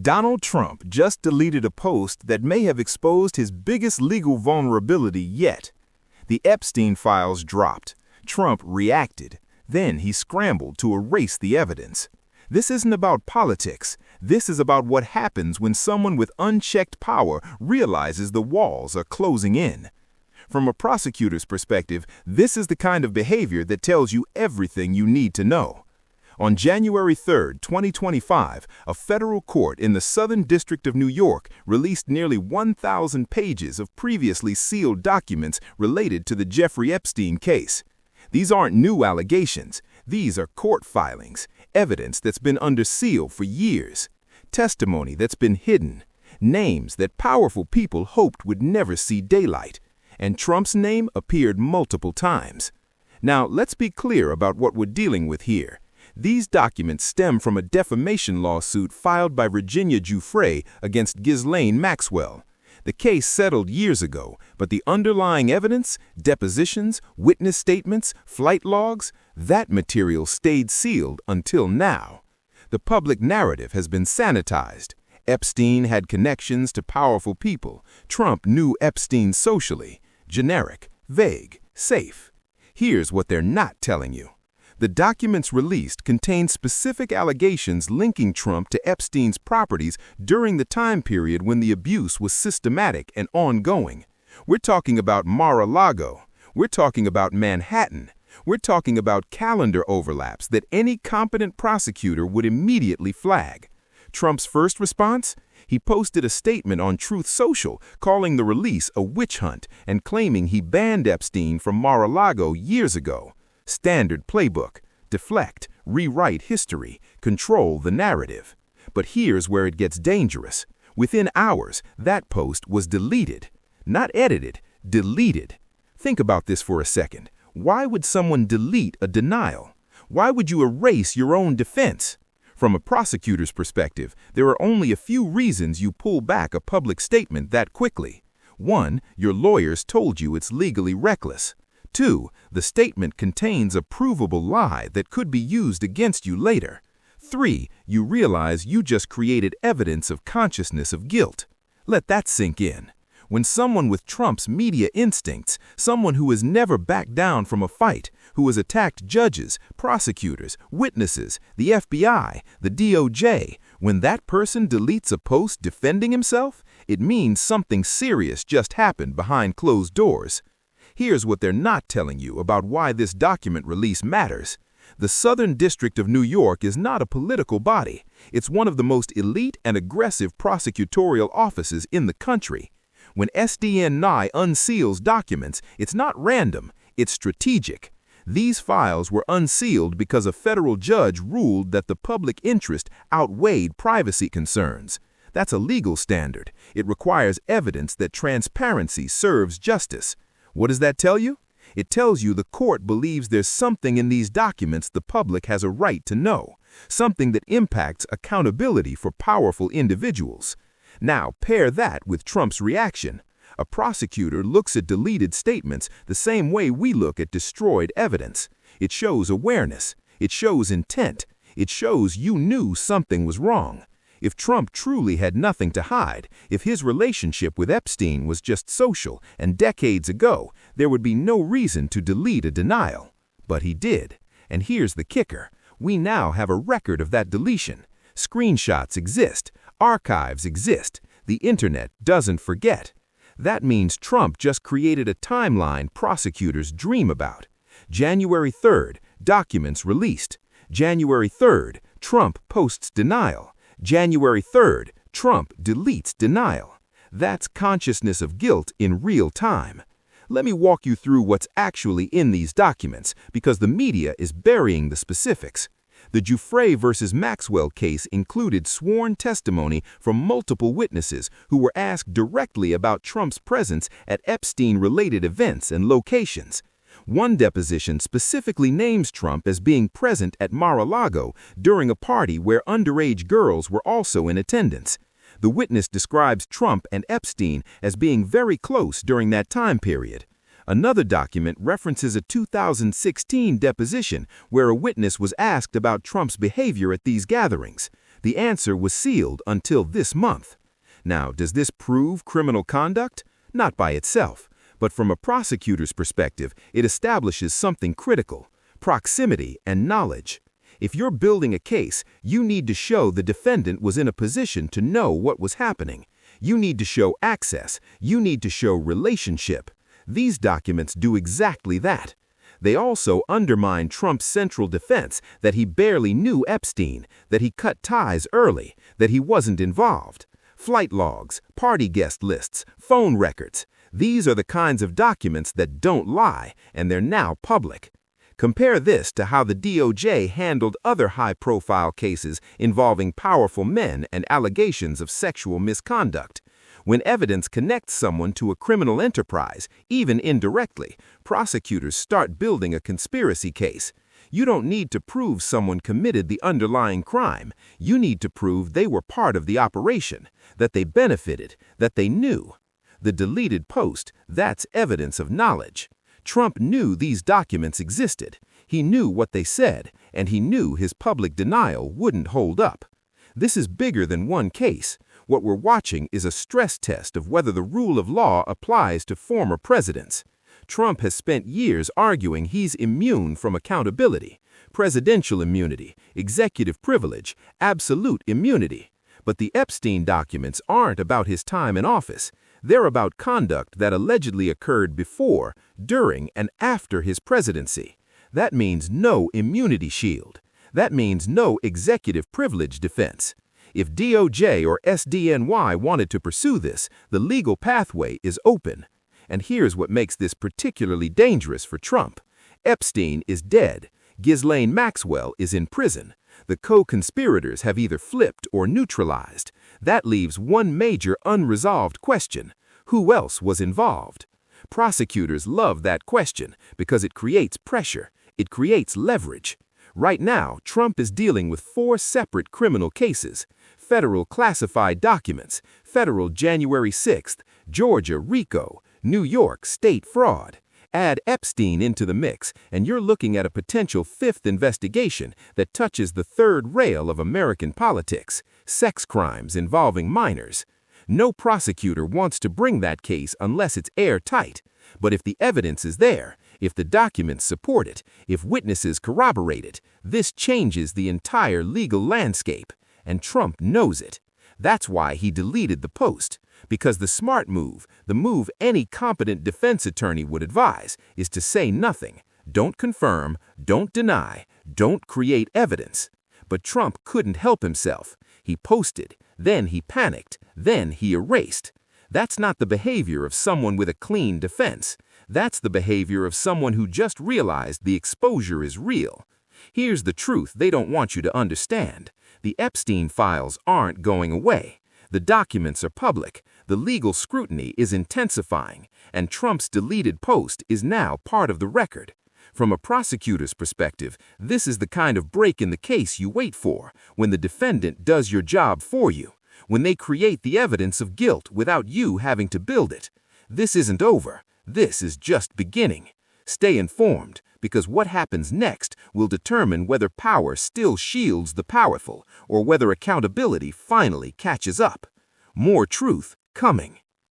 Donald Trump just deleted a post that may have exposed his biggest legal vulnerability yet. The Epstein files dropped. Trump reacted. Then he scrambled to erase the evidence. This isn't about politics. This is about what happens when someone with unchecked power realizes the walls are closing in. From a prosecutor's perspective, this is the kind of behavior that tells you everything you need to know. On January 3, 2025, a federal court in the Southern District of New York released nearly 1,000 pages of previously sealed documents related to the Jeffrey Epstein case. These aren't new allegations. These are court filings, evidence that's been under seal for years, testimony that's been hidden, names that powerful people hoped would never see daylight, and Trump's name appeared multiple times. Now, let's be clear about what we're dealing with here. These documents stem from a defamation lawsuit filed by Virginia Giuffre against Ghislaine Maxwell. The case settled years ago, but the underlying evidence, depositions, witness statements, flight logs, that material stayed sealed until now. The public narrative has been sanitized. Epstein had connections to powerful people. Trump knew Epstein socially. Generic, vague, safe. Here's what they're not telling you. The documents released contain specific allegations linking Trump to Epstein's properties during the time period when the abuse was systematic and ongoing. We're talking about Mar-a-Lago. We're talking about Manhattan. We're talking about calendar overlaps that any competent prosecutor would immediately flag. Trump's first response? He posted a statement on Truth Social calling the release a witch hunt and claiming he banned Epstein from Mar-a-Lago years ago. Standard playbook: deflect, rewrite history, control the narrative. But here's where it gets dangerous. Within hours, that post was deleted. Not edited, deleted. Think about this for a second. Why would someone delete a denial? Why would you erase your own defense? From a prosecutor's perspective, there are only a few reasons you pull back a public statement that quickly. 1. Your lawyers told you it's legally reckless. 2. The statement contains a provable lie that could be used against you later. 3. You realize you just created evidence of consciousness of guilt. Let that sink in. When someone with Trump's media instincts, someone who has never backed down from a fight, who has attacked judges, prosecutors, witnesses, the FBI, the DOJ, when that person deletes a post defending himself, it means something serious just happened behind closed doors. Here's what they're not telling you about why this document release matters. The Southern District of New York is not a political body. It's one of the most elite and aggressive prosecutorial offices in the country. When SDNY unseals documents, it's not random, it's strategic. These files were unsealed because a federal judge ruled that the public interest outweighed privacy concerns. That's a legal standard. It requires evidence that transparency serves justice. What does that tell you? It tells you the court believes there's something in these documents the public has a right to know, something that impacts accountability for powerful individuals. Now, pair that with Trump's reaction. A prosecutor looks at deleted statements the same way we look at destroyed evidence. It shows awareness. It shows intent. It shows you knew something was wrong. If Trump truly had nothing to hide, if his relationship with Epstein was just social and decades ago, there would be no reason to delete a denial. But he did. And here's the kicker. We now have a record of that deletion. Screenshots exist. Archives exist. The internet doesn't forget. That means Trump just created a timeline prosecutors dream about. January 3rd, documents released. January 3rd, Trump posts denial. January 3rd, Trump deletes denial. That's consciousness of guilt in real time. Let me walk you through what's actually in these documents, because the media is burying the specifics. The Giuffre versus Maxwell case included sworn testimony from multiple witnesses who were asked directly about Trump's presence at Epstein-related events and locations. One deposition specifically names Trump as being present at Mar-a-Lago during a party where underage girls were also in attendance. The witness describes Trump and Epstein as being very close during that time period. Another document references a 2016 deposition where a witness was asked about Trump's behavior at these gatherings. The answer was sealed until this month. Now, does this prove criminal conduct? Not by itself, but from a prosecutor's perspective, it establishes something critical: proximity and knowledge. If you're building a case, you need to show the defendant was in a position to know what was happening. You need to show access. You need to show relationship. These documents do exactly that. They also undermine Trump's central defense that he barely knew Epstein, that he cut ties early, that he wasn't involved. Flight logs, party guest lists, phone records. These are the kinds of documents that don't lie, and they're now public. Compare this to how the DOJ handled other high-profile cases involving powerful men and allegations of sexual misconduct. When evidence connects someone to a criminal enterprise, even indirectly, prosecutors start building a conspiracy case. You don't need to prove someone committed the underlying crime. You need to prove they were part of the operation, that they benefited, that they knew. The deleted post, that's evidence of knowledge. Trump knew these documents existed. He knew what they said, and he knew his public denial wouldn't hold up. This is bigger than one case. What we're watching is a stress test of whether the rule of law applies to former presidents. Trump has spent years arguing he's immune from accountability: presidential immunity, executive privilege, absolute immunity. But the Epstein documents aren't about his time in office. They're about conduct that allegedly occurred before, during, and after his presidency. That means no immunity shield. That means no executive privilege defense. If DOJ or SDNY wanted to pursue this, the legal pathway is open. And here's what makes this particularly dangerous for Trump. Epstein is dead. Ghislaine Maxwell is in prison. The co-conspirators have either flipped or neutralized. That leaves one major unresolved question: who else was involved? Prosecutors love that question because it creates pressure. It creates leverage. Right now, Trump is dealing with 4 separate criminal cases: federal classified documents, federal January 6th, Georgia RICO, New York state fraud. Add Epstein into the mix, and you're looking at a potential 5th investigation that touches the 3rd rail of American politics: sex crimes involving minors. No prosecutor wants to bring that case unless it's airtight. But if the evidence is there, if the documents support it, if witnesses corroborate it, this changes the entire legal landscape. And Trump knows it. That's why he deleted the post. Because the smart move, the move any competent defense attorney would advise, is to say nothing. Don't confirm, don't deny, don't create evidence. But Trump couldn't help himself. He posted, then he panicked, then he erased. That's not the behavior of someone with a clean defense. That's the behavior of someone who just realized the exposure is real. Here's the truth they don't want you to understand. The Epstein files aren't going away. The documents are public. The legal scrutiny is intensifying, and Trump's deleted post is now part of the record. From a prosecutor's perspective, this is the kind of break in the case you wait for, when the defendant does your job for you, when they create the evidence of guilt without you having to build it. This isn't over. This is just beginning. Stay informed, because what happens next will determine whether power still shields the powerful or whether accountability finally catches up. More truth coming.